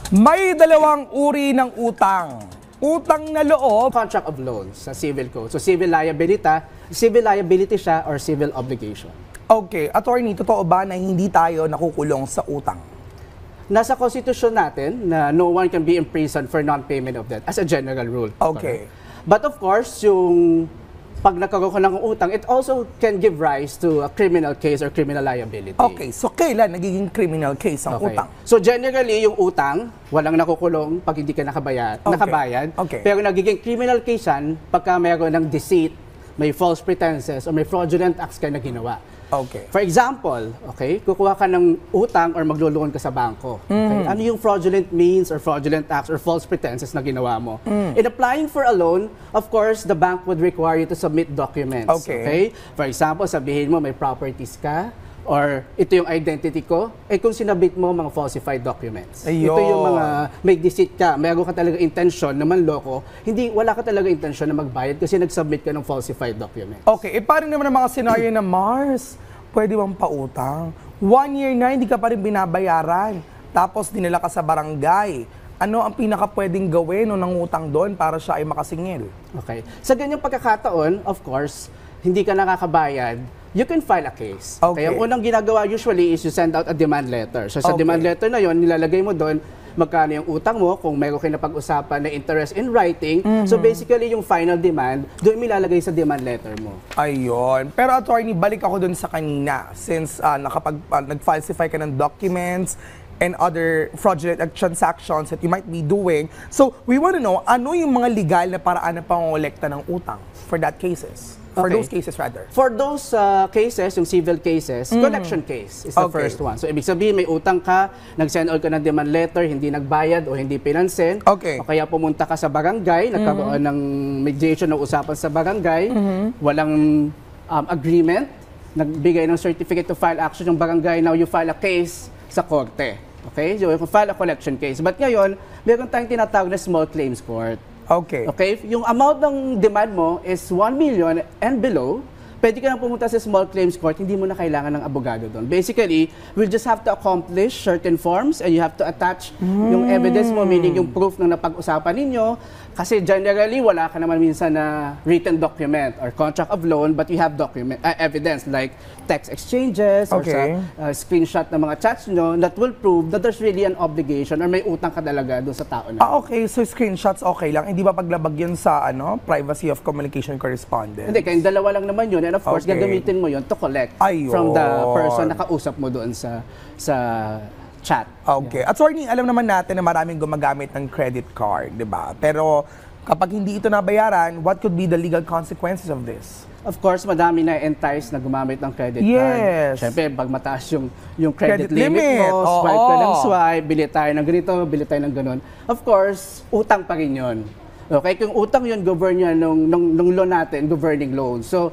May dalawang uri ng utang. Utang na loob. Contract of loans sa civil code. So civil liability siya or civil obligation. Okay, attorney, totoo ba na hindi tayo nakukulong sa utang? Nasa konstitusyon natin na no one can be imprisoned for non-payment of debt as a general rule. Okay. Correct? But of course, yung pag nagkaroon ka ng utang, it also can give rise to a criminal case or criminal liability. Okay, so kailan nagiging criminal case ang Okay. utang? So generally, yung utang, walang nakukulong pag hindi ka nakabayad. Okay. Pero nagiging criminal case yan pagka mayroon ng deceit, may false pretenses, or may fraudulent acts ka na ginawa. Okay. For example, okay, kukuha ka ng utang or magluluon ka sa bangko. Okay? Ano yung fraudulent means or fraudulent acts or false pretenses na ginawa mo? In applying for a loan, of course, the bank would require you to submit documents. Okay. For example, sabihin mo may properties ka or ito yung identity ko, kung sinabit mo mga falsified documents. Ayun. Ito yung mga may deceit ka, mayroon ka talaga intention na manloko, wala ka talaga intention na magbayad kasi nag-submit ka ng falsified documents. Okay, paano naman ang mga senaryo na Mars, pwede bang pautang? 1 year na, hindi ka pa rin binabayaran. Tapos dinala ka sa barangay. Ano ang pinaka pwedeng gawin o nangutang doon para siya ay makasingil? Okay. Sa ganyang pagkakataon, of course, hindi ka nakakabayad, you can file a case. Okay. Kaya ang unang ginagawa usually is you send out a demand letter. So sa Okay. demand letter na yon, nilalagay mo doon magkano yung utang mo, kung mayroon kayo napag-usapan na interest in writing. So basically, yung final demand, doon ilalagay sa demand letter mo. Ayun. Pero attorney, balik ako dun sa kanina. Since nag-falsify ka ng documents and other fraudulent transactions that you might be doing. So, we want to know, ano yung mga legal na paraan na pangolekta ng utang for that cases? For Okay. those cases rather. For those cases, yung civil cases, collection case is the Okay. first one. So, ibig sabihin, may utang ka, nag-send out ka ng demand letter, hindi nagbayad o hindi pinansin. Okay. O kaya pumunta ka sa barangay, nagkaroon ng mediation o usapan sa barangay, walang agreement, nagbigay ng certificate to file action yung barangay, now you file a case sa korte. Okay? So, you file a collection case. But ngayon, meron tayong tinatawag na small claims court. Okay. Okay? Yung amount ng demand mo is 1 million and below, pwede ka nang pumunta sa small claims court, hindi mo na kailangan ng abogado doon. Basically, we'll just have to accomplish certain forms and you have to attach yung evidence mo, meaning yung proof na napag-usapan ninyo. Kasi generally, wala ka naman minsan na written document or contract of loan, but you have evidence like text exchanges or Okay. sa screenshot ng mga chats nyo that will prove that there's really an obligation or may utang ka talaga doon sa tao na. Okay, so screenshots okay lang. Hindi ba paglabag yun sa privacy of communication correspondence? Hindi, kayong dalawa lang naman yun. And of course, Okay. gagamitin mo yun to collect Ayun. from the person na kausap mo doon sa chat. Okay. Attorney, alam naman natin na maraming gumagamit ng credit card, di ba? Pero kapag hindi ito nabayaran, what could be the legal consequences of this? Of course, madami na entice na gumamit ng credit Yes. card. Siyempre, pag mataas yung credit Credit limit limit. mo, Oo. swipe ka ng swipe, bili tayo ng ganito, bili tayo ng ganun. Of course, utang pa rin yun. Okay, kung utang yun, govern yan nung loan natin, governing loan. So,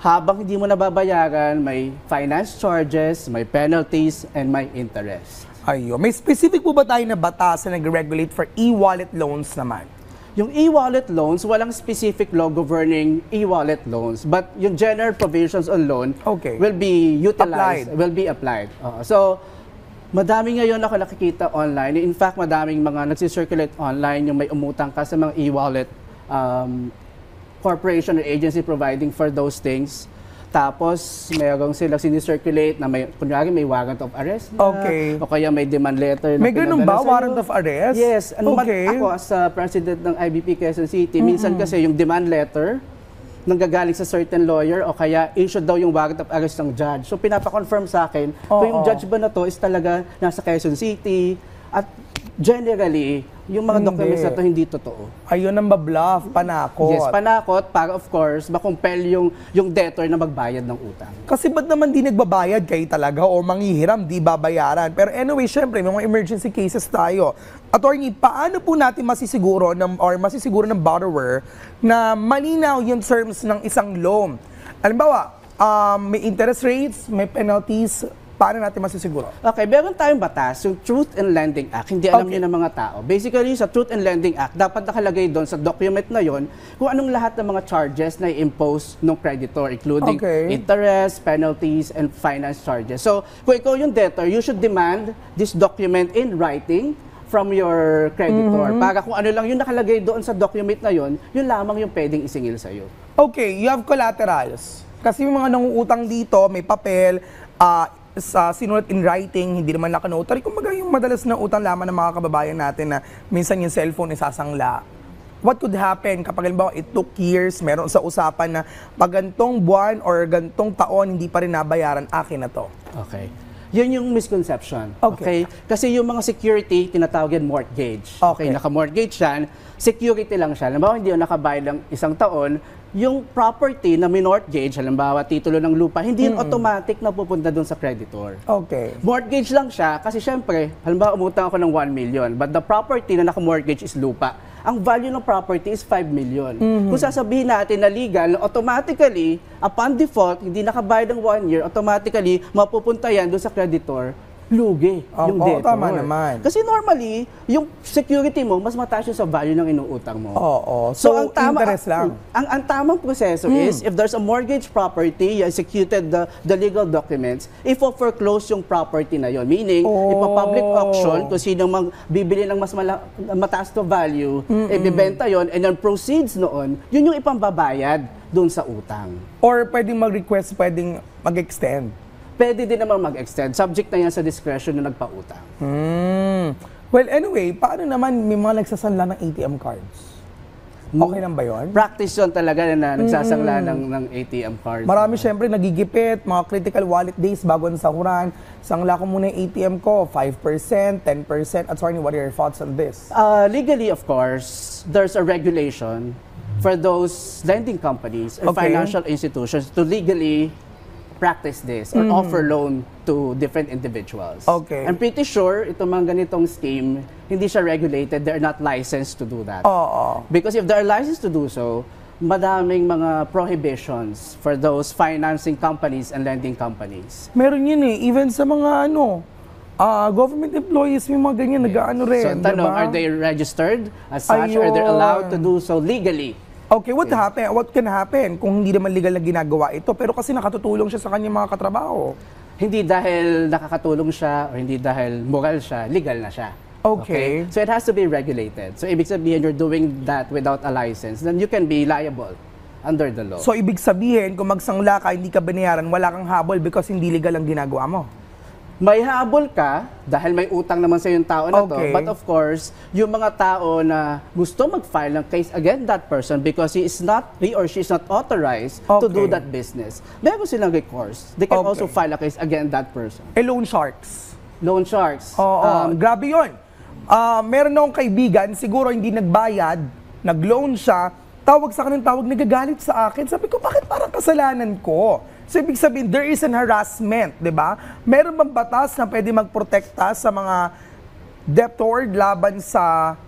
habang hindi mo nababayaran, may finance charges, may penalties, and may interest. Ayun. May specific po ba tayo na batas na nag-regulate for e-wallet loans naman? Yung e-wallet loans, walang specific law governing e-wallet loans, but yung general provisions on loan Okay. will be Applied. utilized, will be applied. So, madami ngayon ako nakikita online. In fact, madaming mga nagsisirculate online yung may umutang ka sa mga e-wallet corporation or agency providing for those things. Tapos, mayroong sila sinicirculate na kunyari may warrant of arrest na, Okay. o kaya may demand letter na May ganun ba? pinadala sa'yo. Warrant of arrest? Yes. Okay. Ako as president ng IBP Quezon City, minsan kasi yung demand letter nanggagaling sa certain lawyer o kaya issued daw yung warrant of arrest ng judge. So, pinapa-confirm sa akin kung yung judge ba na to is talaga nasa Quezon City at generally, yung mga documents na to hindi totoo. Ayun ang babluff, panakot. Yes, panakot para of course makumpel yung debtor na magbayad ng utang. Kasi ba't naman di nagbabayad kayo talaga o manghihiram, di babayaran? Pero anyway, syempre, may mga emergency cases tayo. Attorney, paano po natin masisiguro ng borrower na malinaw yung terms ng isang loan? Halimbawa, may interest rates, may penalties, paano natin masisiguro? Okay, meron tayong batas, yung Truth in Lending Act. Hindi alam Okay. niyo ng mga tao. Basically, sa Truth in Lending Act, dapat nakalagay doon sa document na yon kung anong lahat ng mga charges na i-impose ng creditor, including Okay. interest, penalties, and finance charges. So, kung ikaw yung debtor, you should demand this document in writing from your creditor. Para kung ano lang yung nakalagay doon sa document na yun lamang yung pwedeng isingil sa'yo. Okay, you have collaterals. Kasi yung mga nanguutang dito, may papel, sa sinulat in writing, hindi naman naka-notary. Kumbaga yung madalas na utang lamang ng mga kababayan natin na minsan yung cellphone isasangla. What could happen kapag halimbawa it took years, meron sa usapan na pag gantong buwan or gantong taon hindi pa rin nabayaran, akin na to. Okay. Yun yung misconception. Okay. Kasi yung mga security, tinatawag yan mortgage. Okay. Naka-mortgage yan, security lang siya. Halimbawa, hindi yung nakabayad ng isang taon, yung property na minortgage, halimbawa, titulo ng lupa, hindi yun automatic na pupunta doon sa creditor. Okay. Mortgage lang siya kasi syempre, halimbawa, umutang ako ng 1 million, but the property na naka-mortgage is lupa. Ang value ng property is 5 million. Kung sasabihin natin na legal, automatically, upon default, hindi nakabayad ng 1 year, automatically, mapupunta yan doon sa creditor, lugi yung debtor. Tama naman. Kasi normally, yung security mo, mas mataas yung sa value ng inuutang mo. Oo. So interest lang. Ang tamang proseso is, if there's a mortgage property, you executed the legal documents, if-foreclose yung property na yon. Meaning, ipa-public auction, kung sino mang bibili ng mas mataas to value, ibibenta yon, and then proceeds noon, yun yung ipambabayad dun sa utang. Or pwedeng mag-request, pwedeng mag-extend. Pwede din naman mag-extend. Subject na yan sa discretion ng nagpautang. Well, anyway, paano naman may mga nagsasanla ng ATM cards? Okay lang ba yun? Practice yun talaga na nagsasangla ng ATM cards. Marami syempre nagigipit, mga critical wallet days bago ang sahuran. Sangla ko muna yung ATM ko, 5%, 10%. Attorney, what are your thoughts on this? Legally, of course, there's a regulation for those lending companies or financial institutions to legally practice this or offer loan to different individuals. Okay. I'm pretty sure itong mga ganitong scheme, hindi siya regulated, they're not licensed to do that. Oo. Because if they're licensed to do so, madaming mga prohibitions for those financing companies and lending companies. Meron yun eh, even sa mga government employees, may mga ganyan, nag-ano rin. So tanong, diba? are they registered as such? Are they allowed to do so legally? Okay, what can happen kung hindi naman legal na ginagawa ito, pero kasi nakatutulong siya sa kanyang mga katrabaho? Hindi dahil nakakatulong siya o hindi dahil moral siya, legal na siya. Okay. So it has to be regulated. So ibig sabihin you're doing that without a license, then you can be liable under the law. So ibig sabihin, kung magsangla ka, hindi ka binayaran, wala kang habol because hindi legal ang ginagawa mo? May habol ka dahil may utang naman sa yung tao na to. But of course, yung mga tao na gusto mag-file ng case against that person because he or she is not authorized to do that business, meron silang recourse. They can also file a case against that person. Loan sharks. Loan sharks. Grabe yun. Meron akong kaibigan, siguro hindi nagbayad, nag-loan siya, tawag sa akin ng tawag, nagagalit sa akin. Sabi ko, bakit parang kasalanan ko? So, ibig sabihin, there is an harassment, di ba? Meron bang batas na pwede magprotekta sa mga debtor laban sa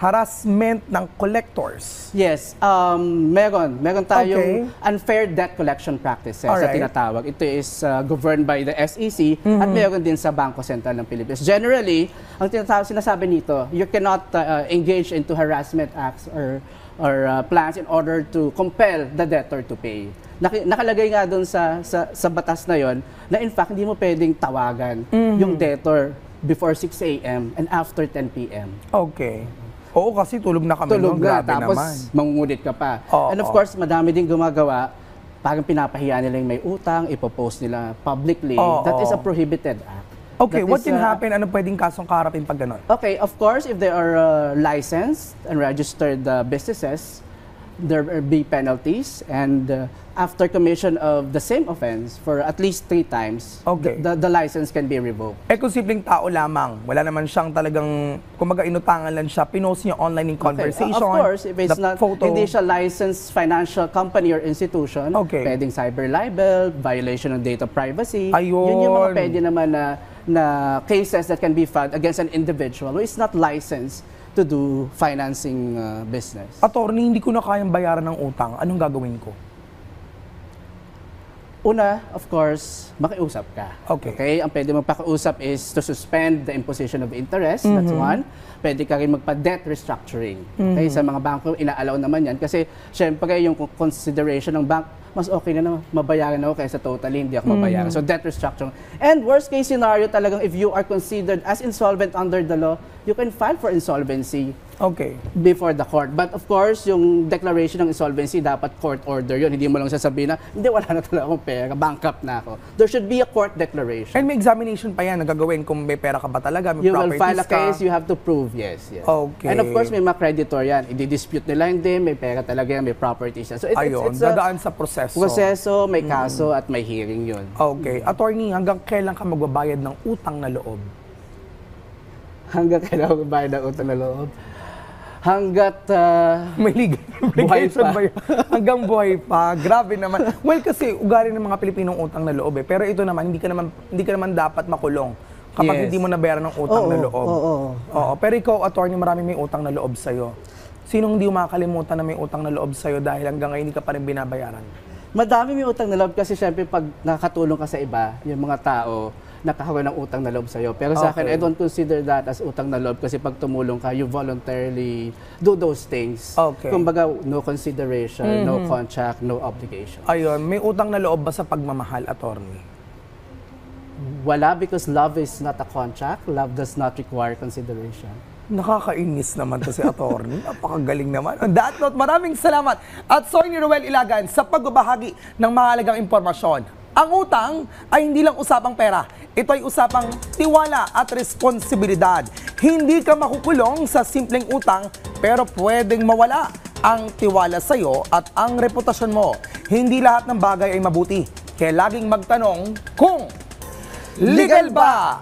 harassment ng collectors? Yes, meron tayong unfair debt collection practices na tinatawag. Ito is governed by the SEC at meron din sa Bangko Sentral ng Pilipinas. Generally, ang sinasabi nito, you cannot engage into harassment acts or plans in order to compel the debtor to pay. Nakalagay nga doon sa batas na yon na in fact hindi mo pwedeng tawagan yung debtor before 6 a.m. and after 10 p.m. Okay. Oo, kasi tulog na kami. Tulog na, grabe tapos naman. mangungulit ka pa. And of course, madami din gumagawa, parang pinapahiya nila yung may utang, ipopost nila publicly. That is a prohibited act. Okay, what can happen? Ano pwedeng kasong kaharapin pag gano'n? Okay, of course, if they are licensed and registered businesses, there will be penalties, and after commission of the same offense for at least 3 times, the license can be revoked. Kung simpleng tao lamang, wala naman siyang talagang, kumaga inutangan lang siya, pinost niya online in conversation, of course, if it's not, photo. Hindi siya licensed financial company or institution, pwedeng cyber libel, violation of data privacy, yun yung mga pwede naman na cases that can be filed against an individual who is not licensed to do financing business. Attorney, hindi ko na kayang bayaran ng utang. Anong gagawin ko? Una, of course, makiusap ka. Okay. Ang pwede mong pakiusap is to suspend the imposition of interest. That's one. Pwede ka rin magpa-debt restructuring. Okay? Sa mga bangko, inaalaw naman yan. Kasi, syempre, yung consideration ng bank, mas okay na mabayaran ako kaysa totally hindi ako mabayaran. So, debt restructuring. And worst case scenario talagang if you are considered as insolvent under the law, you can file for insolvency Okay. before the court. But of course, yung declaration ng insolvency, dapat court order yun. Hindi mo lang sasabihin na, hindi, wala na talaga akong pera, bankrupt na ako. There should be a court declaration. And may examination pa yan na gagawin kung may pera ka ba talaga, may You will properties file a ka. case, you have to prove, yes. Okay. And of course, may mga creditor yan. I-dispute nila hindi, may pera talaga yan, may properties yan. So Ayun, it's a dadaan sa proseso. proseso, may kaso, at may hearing yun. Okay. Attorney, hanggang kailan ka magbabayad ng utang na loob? Hanggang kailangan magbayad ng utang na loob. Hanggat May legal Buhay obligation pa. ba yun? Hanggang buhay pa. Grabe naman. Well, kasi ugali ng mga Pilipinong utang na loob eh. Pero ito naman, hindi ka naman dapat makulong kapag Yes. hindi mo nabayaran ng utang na loob. Oo. Pero ikaw, attorney, marami may utang na loob sa'yo. Sinong hindi makakalimutan na may utang na loob sa'yo dahil hanggang ngayon hindi ka pa rin binabayaran? Madami may utang na loob kasi syempre pag nakakatulong ka sa iba, yung mga tao, nakahawa ng utang na loob sa'yo. Pero sa akin, Okay. I don't consider that as utang na loob kasi pag tumulong ka, you voluntarily do those things. Okay. Kumbaga, no consideration, no contract, no obligation. Ayun, may utang na loob ba sa pagmamahal, attorney? Wala because love is not a contract. Love does not require consideration. Nakakainis naman to si attorney. Napakagaling naman. On that note, maraming salamat at Soy ni Ruel Ilagan sa pagbabahagi ng mahalagang impormasyon. Ang utang ay hindi lang usapang pera. Ito ay usapang tiwala at responsibilidad. Hindi ka makukulong sa simpleng utang, pero pwedeng mawala ang tiwala sa'yo at ang reputasyon mo. Hindi lahat ng bagay ay mabuti. Kaya laging magtanong kung legal ba?